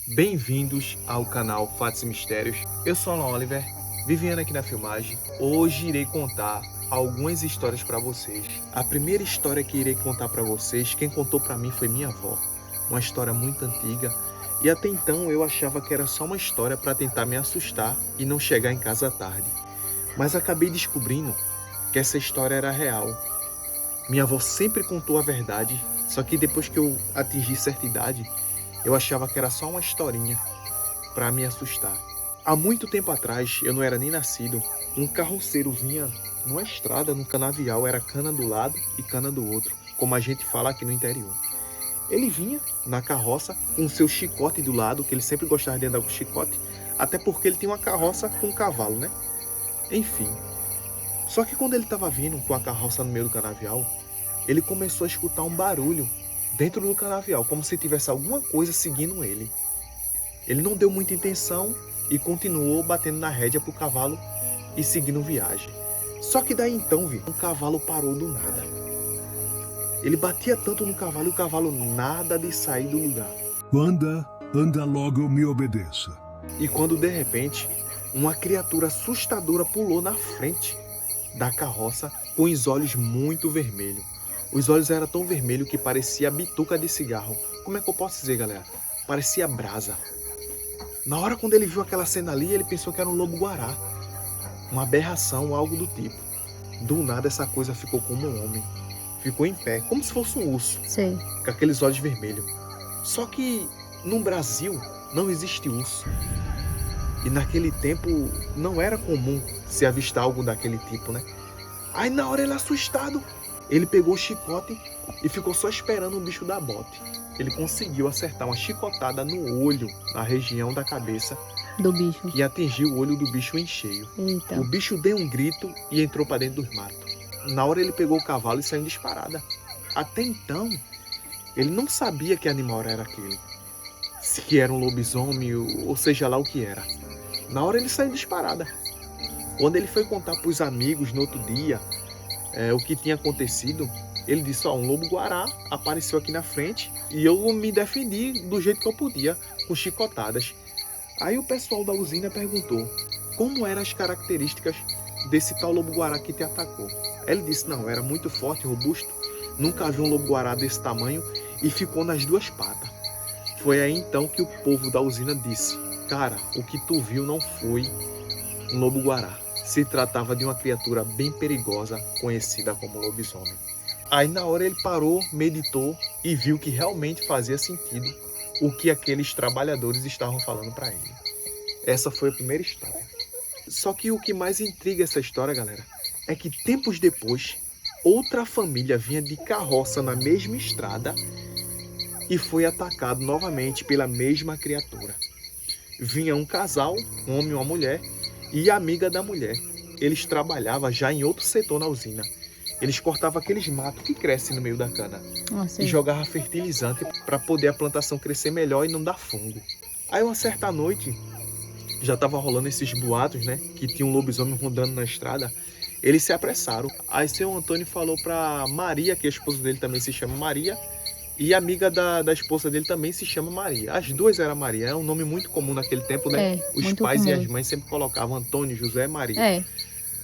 Bem-vindos ao canal Fatos e Mistérios. Eu sou Alan Oliver, vivendo aqui na filmagem. Hoje irei contar algumas histórias para vocês. A primeira história que irei contar para vocês, quem contou para mim foi minha avó. Uma história muito antiga e até então eu achava que era só uma história para tentar me assustar e não chegar em casa tarde. Mas acabei descobrindo que essa história era real. Minha avó sempre contou a verdade, só que depois que eu atingi certa idade, eu achava que era só uma historinha para me assustar. Há muito tempo atrás, eu não era nem nascido, um carroceiro vinha numa estrada, num canavial, era cana do lado e cana do outro, como a gente fala aqui no interior. Ele vinha na carroça com seu chicote do lado, que ele sempre gostava de andar com chicote, até porque ele tinha uma carroça com um cavalo, né? Enfim. Só que quando ele estava vindo com a carroça no meio do canavial, ele começou a escutar um barulho dentro do canavial, como se tivesse alguma coisa seguindo ele. Ele não deu muita atenção e continuou batendo na rédea para o cavalo e seguindo viagem. Só que daí então, o cavalo parou do nada. Ele batia tanto no cavalo e o cavalo nada de sair do lugar. Anda logo, me obedeça. E quando de repente, uma criatura assustadora pulou na frente da carroça com os olhos muito vermelhos. Os olhos eram tão vermelhos que parecia bituca de cigarro. Como é que eu posso dizer, galera? Parecia brasa. Na hora quando ele viu aquela cena ali, ele pensou que era um lobo-guará. Uma aberração, algo do tipo. Do nada essa coisa ficou como um homem. Ficou em pé, como se fosse um urso. Sei. Com aqueles olhos vermelhos. Só que no Brasil não existe urso. E naquele tempo não era comum se avistar algo daquele tipo, né? Aí na hora ele assustado, ele pegou o chicote e ficou só esperando o bicho dar bote. Ele conseguiu acertar uma chicotada no olho, na região da cabeça, Do bicho. que atingiu o olho do bicho em cheio. Eita. O bicho deu um grito e entrou para dentro dos matos. Na hora ele pegou o cavalo e saiu disparada. Até então, ele não sabia que animal era aquele. Se era um lobisomem ou seja lá o que era. Na hora ele saiu disparada. Quando ele foi contar para os amigos no outro dia o que tinha acontecido, ele disse, um lobo-guará apareceu aqui na frente e eu me defendi do jeito que eu podia, com chicotadas. Aí o pessoal da usina perguntou como eram as características desse tal lobo-guará que te atacou. Ele disse, não, era muito forte, robusto, nunca vi um lobo-guará desse tamanho e ficou nas duas patas. Foi aí então que o povo da usina disse, cara, o que tu viu não foi um lobo-guará. Se tratava de uma criatura bem perigosa, conhecida como lobisomem. Aí na hora ele parou, meditou e viu que realmente fazia sentido o que aqueles trabalhadores estavam falando para ele. Essa foi a primeira história. Só que o que mais intriga essa história, galera, é que tempos depois, outra família vinha de carroça na mesma estrada e foi atacado novamente pela mesma criatura. Vinha um casal, um homem e uma mulher, e a amiga da mulher. Eles trabalhavam já em outro setor na usina. Eles cortavam aqueles matos que crescem no meio da cana e jogavam fertilizante para poder a plantação crescer melhor e não dar fungo. Aí uma certa noite, já estava rolando esses boatos, né? Que tinha um lobisomem rondando na estrada. Eles se apressaram. Aí seu Antônio falou para Maria, que a esposa dele também se chama Maria, e a amiga da esposa dele também se chama Maria. As duas eram Maria. É um nome muito comum naquele tempo, né? Os pais comum. E as mães sempre colocavam Antônio, José, Maria.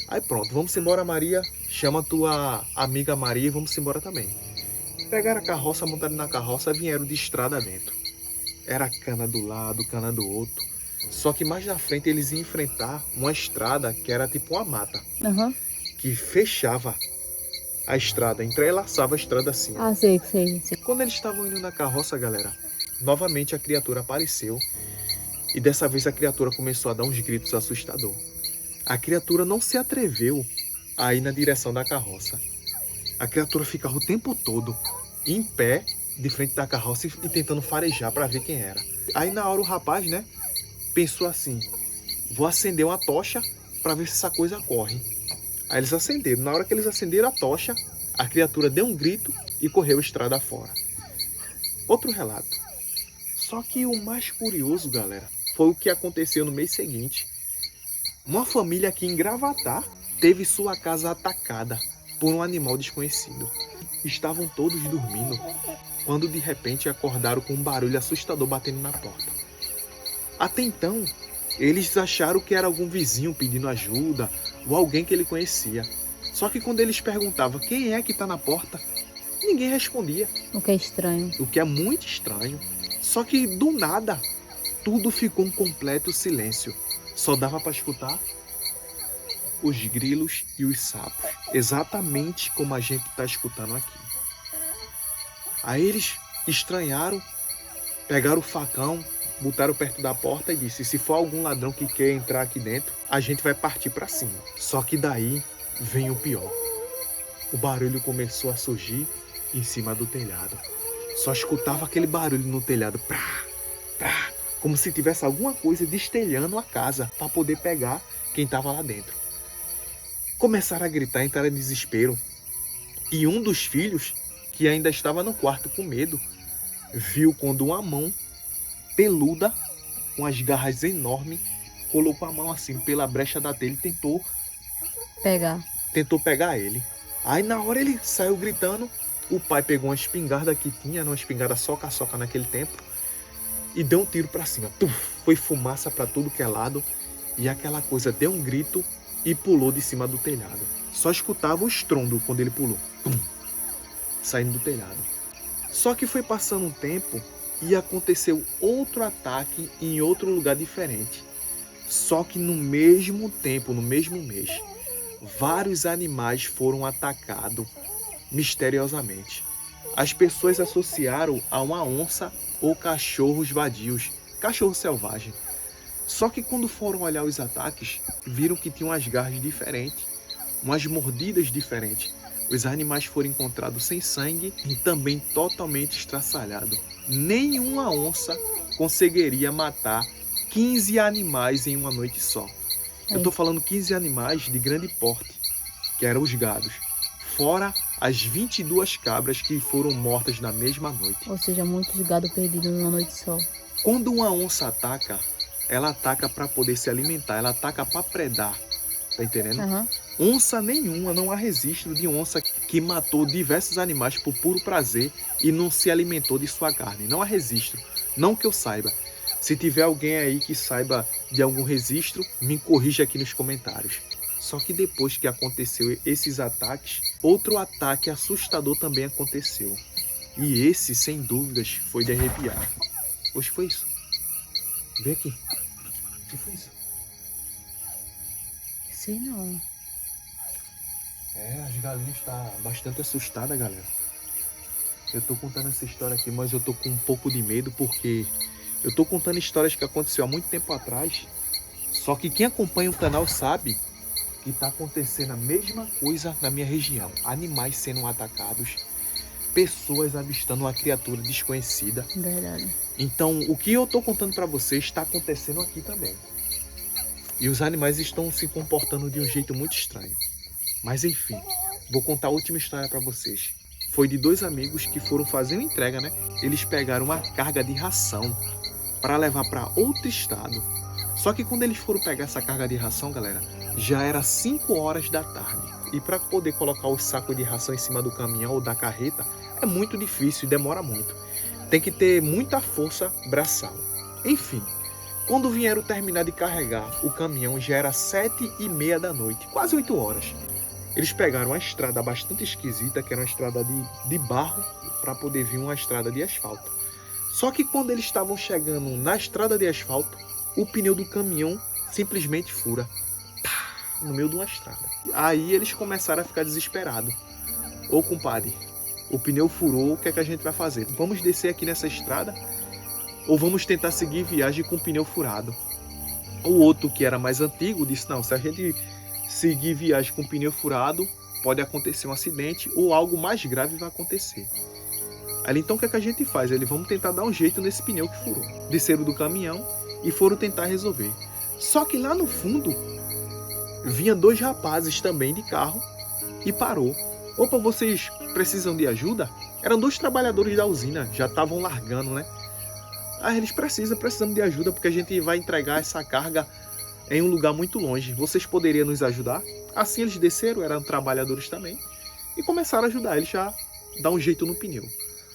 Aí pronto, vamos embora, Maria. Chama tua amiga Maria e vamos embora também. Pegaram a carroça, montaram na carroça e vieram de estrada dentro. Era cana do lado, cana do outro. Só que mais na frente eles iam enfrentar uma estrada que era tipo uma mata. Que fechava a estrada, entrelaçava a estrada assim. Sei. Quando eles estavam indo na carroça, galera, novamente a criatura apareceu. E dessa vez a criatura começou a dar uns gritos assustadores. A criatura não se atreveu a ir na direção da carroça. A criatura ficava o tempo todo em pé, de frente da carroça e tentando farejar para ver quem era. Aí na hora o rapaz, né, pensou assim, vou acender uma tocha para ver se essa coisa corre. Aí eles acenderam. Na hora que eles acenderam a tocha, a criatura deu um grito e correu estrada fora. Outro relato. Só que o mais curioso, galera, foi o que aconteceu no mês seguinte. Uma família aqui em Gravatá teve sua casa atacada por um animal desconhecido. Estavam todos dormindo, quando de repente acordaram com um barulho assustador batendo na porta. Até então, eles acharam que era algum vizinho pedindo ajuda ou alguém que ele conhecia. Só que quando eles perguntavam quem é que está na porta, ninguém respondia, O que é estranho. o que é muito estranho. Só que do nada, tudo ficou um completo silêncio. Só dava para escutar os grilos e os sapos, exatamente como a gente está escutando aqui. Aí eles estranharam, pegaram o facão, botaram perto da porta e disse: se for algum ladrão que quer entrar aqui dentro, a gente vai partir para cima. Só que daí vem o pior. O barulho começou a surgir em cima do telhado. Só escutava aquele barulho no telhado, prá, prá, como se tivesse alguma coisa destelhando a casa para poder pegar quem estava lá dentro. Começaram a gritar, entraram em desespero. E um dos filhos, que ainda estava no quarto com medo, viu quando uma mão peluda, com as garras enormes, colocou a mão assim pela brecha da telha e tentou pegar ele. Aí na hora ele saiu gritando. O pai pegou uma espingarda que tinha, uma espingarda soca-soca naquele tempo, e deu um tiro para cima. Tuf, foi fumaça para tudo que é lado, e aquela coisa deu um grito e pulou de cima do telhado. Só escutava o estrondo quando ele pulou, pum, saindo do telhado. Só que foi passando um tempo e aconteceu outro ataque em outro lugar diferente. Só que no mesmo tempo, no mesmo mês, vários animais foram atacados misteriosamente. As pessoas associaram a uma onça ou cachorros vadios, cachorro selvagem. Só que quando foram olhar os ataques, viram que tinham umas garras diferentes, umas mordidas diferentes. Os animais foram encontrados sem sangue e também totalmente estraçalhados. Nenhuma onça conseguiria matar 15 animais em uma noite só. Eu estou falando 15 animais de grande porte, que eram os gados, fora as 22 cabras que foram mortas na mesma noite. Ou seja, muitos gado perdidos numa noite só. Quando uma onça ataca, ela ataca para poder se alimentar, ela ataca para predar, tá entendendo? Uhum. Onça nenhuma, não há registro de onça que matou diversos animais por puro prazer e não se alimentou de sua carne. Não há registro, não que eu saiba. Se tiver alguém aí que saiba de algum registro, me corrija aqui nos comentários. Só que depois que aconteceu esses ataques, outro ataque assustador também aconteceu. E esse, sem dúvidas, foi de arrepiar. Hoje foi isso. Vem aqui. O que foi isso? Sei não. As galinhas estão bastante assustadas, galera. Eu tô contando essa história aqui, mas eu tô com um pouco de medo porque eu tô contando histórias que aconteceu há muito tempo atrás. Só que quem acompanha o canal sabe que está acontecendo a mesma coisa na minha região. Animais sendo atacados, pessoas avistando uma criatura desconhecida. Verdade. Então, o que eu estou contando para vocês está acontecendo aqui também. E os animais estão se comportando de um jeito muito estranho. Mas enfim, vou contar a última história para vocês. Foi de dois amigos que foram fazer uma entrega, né? Eles pegaram uma carga de ração para levar para outro estado. Só que quando eles foram pegar essa carga de ração, galera, já era 5 horas da tarde. E para poder colocar os sacos de ração em cima do caminhão ou da carreta, é muito difícil e demora muito. Tem que ter muita força braçal. Enfim, quando vieram terminar de carregar o caminhão, já era 7h30 da noite, quase 8 horas. Eles pegaram uma estrada bastante esquisita, que era uma estrada de barro, para poder vir uma estrada de asfalto. Só que quando eles estavam chegando na estrada de asfalto, o pneu do caminhão simplesmente fura. No meio de uma estrada. Aí eles começaram a ficar desesperados. Ô compadre, o pneu furou, o que é que a gente vai fazer? Vamos descer aqui nessa estrada? Ou vamos tentar seguir viagem com o pneu furado? O outro, que era mais antigo, disse: não, se a gente seguir viagem com o pneu furado, pode acontecer um acidente ou algo mais grave vai acontecer. Aí então o que é que a gente faz? Vamos tentar dar um jeito nesse pneu que furou. Desceram do caminhão e foram tentar resolver. Só que lá no fundo vinha dois rapazes também de carro e parou. Opa, vocês precisam de ajuda? Eram dois trabalhadores da usina, já estavam largando, né? Ah, eles precisamos de ajuda porque a gente vai entregar essa carga em um lugar muito longe. Vocês poderiam nos ajudar? Assim eles desceram, eram trabalhadores também, e começaram a ajudar eles já dar um jeito no pneu.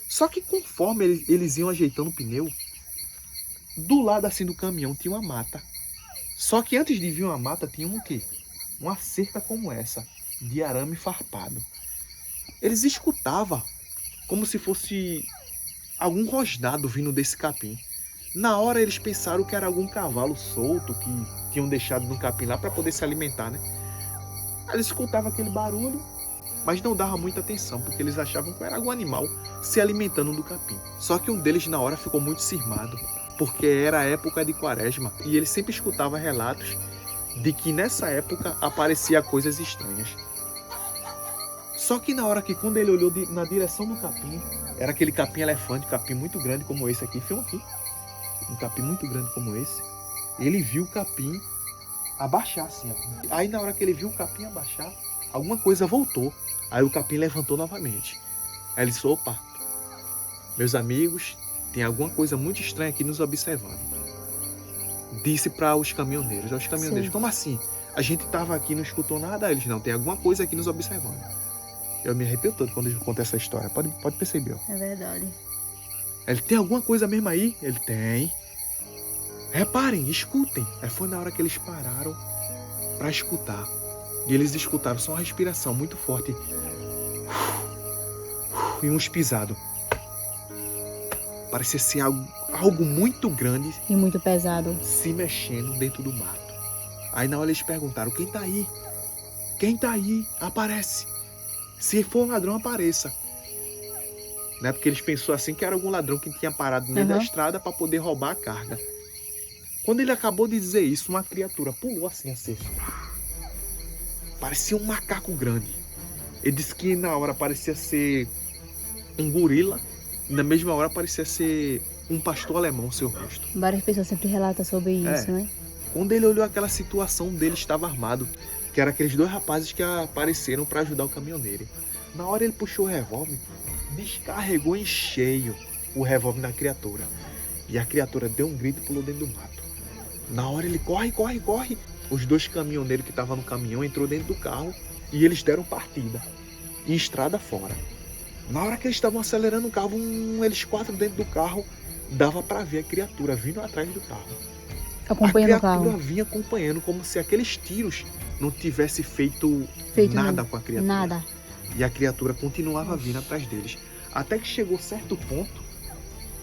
Só que conforme eles iam ajeitando o pneu, Do lado assim do caminhão tinha uma mata. Só que antes de vir uma mata tinha um quê? Uma cerca como essa, de arame farpado. Eles escutavam como se fosse algum rosnado vindo desse capim. Na hora eles pensaram que era algum cavalo solto que tinham deixado no capim lá para poder se alimentar, né? Eles escutavam aquele barulho, mas não dava muita atenção, porque eles achavam que era algum animal se alimentando do capim. Só que um deles na hora ficou muito cismado, porque era a época de quaresma e ele sempre escutava relatos de que nessa época aparecia coisas estranhas. Só que na hora que quando ele olhou na direção do capim, era aquele capim elefante, capim muito grande como esse aqui, filma aqui, um capim muito grande como esse, ele viu o capim abaixar assim, ó. Aí na hora que ele viu o capim abaixar, alguma coisa voltou, aí o capim levantou novamente. Aí ele disse, opa, meus amigos, tem alguma coisa muito estranha aqui nos observando. Disse para os caminhoneiros, Sim. como assim? A gente tava aqui e não escutou nada? Eles, não, tem alguma coisa aqui nos observando. Eu me arrepio todo quando eu conto essa história, pode perceber, ó. É verdade. Ele, tem alguma coisa mesmo aí? Ele, tem. Reparem, escutem. Aí foi na hora que eles pararam para escutar. E eles escutaram só uma respiração muito forte. E uns pisados. Parecia ser algo muito grande E muito pesado. se mexendo dentro do mato. Aí na hora eles perguntaram, quem tá aí? Quem tá aí? Aparece. Se for um ladrão, apareça. Né? Porque eles pensaram assim que era algum ladrão que tinha parado no meio da estrada para poder roubar a carga. Quando ele acabou de dizer isso, uma criatura pulou assim a cerca. Parecia um macaco grande. Ele disse que na hora parecia ser um gorila, e na mesma hora parecia ser um pastor alemão, seu rosto. Várias pessoas sempre relatam sobre isso, né? Quando ele olhou aquela situação, dele estava armado, que eram aqueles dois rapazes que apareceram para ajudar o caminhoneiro. Na hora ele puxou o revólver, descarregou em cheio o revólver na criatura. E a criatura deu um grito e pulou dentro do mato. Na hora ele corre. Os dois caminhoneiros que estavam no caminhão entrou dentro do carro e eles deram partida. Em estrada fora. Na hora que eles estavam acelerando o carro, eles quatro dentro do carro, dava para ver a criatura vindo atrás do carro. Acompanhando o A criatura carro. vinha acompanhando, como se aqueles tiros não tivessem feito nada nada. com a criatura. Nada. E a criatura continuava vindo atrás deles. Até que chegou certo ponto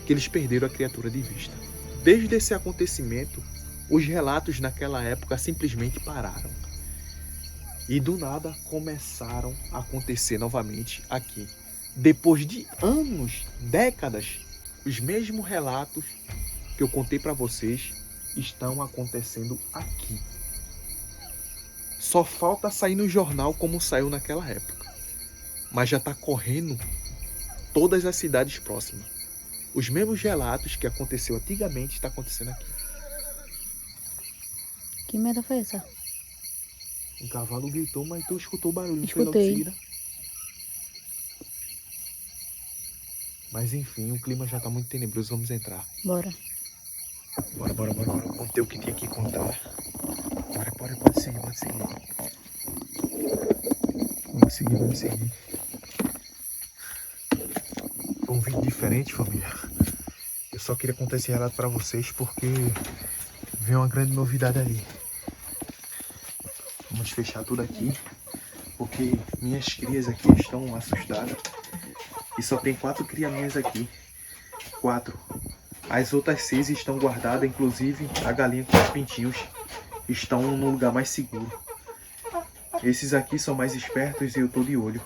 que eles perderam a criatura de vista. Desde esse acontecimento, os relatos naquela época simplesmente pararam. E do nada começaram a acontecer novamente aqui. Depois de anos, décadas, os mesmos relatos que eu contei para vocês estão acontecendo aqui. Só falta sair no jornal como saiu naquela época. Mas já está correndo todas as cidades próximas. Os mesmos relatos que aconteceu antigamente está acontecendo aqui. Que merda foi essa? O cavalo gritou, mas tu escutou o barulho, não foi Escutei. logo em seguida? Mas enfim, o clima já está muito tenebroso, vamos entrar. Bora. Bora. Contei o que tinha que contar. Bora, pode seguir. Vamos seguir. Foi um vídeo diferente, família. Eu só queria contar esse relato para vocês porque veio uma grande novidade ali. Vamos fechar tudo aqui, porque minhas crias aqui estão assustadas. E só tem 4 crianinhas aqui. 4. As outras 6 estão guardadas, inclusive a galinha com os pintinhos estão no lugar mais seguro. Esses aqui são mais espertos e eu tô de olho.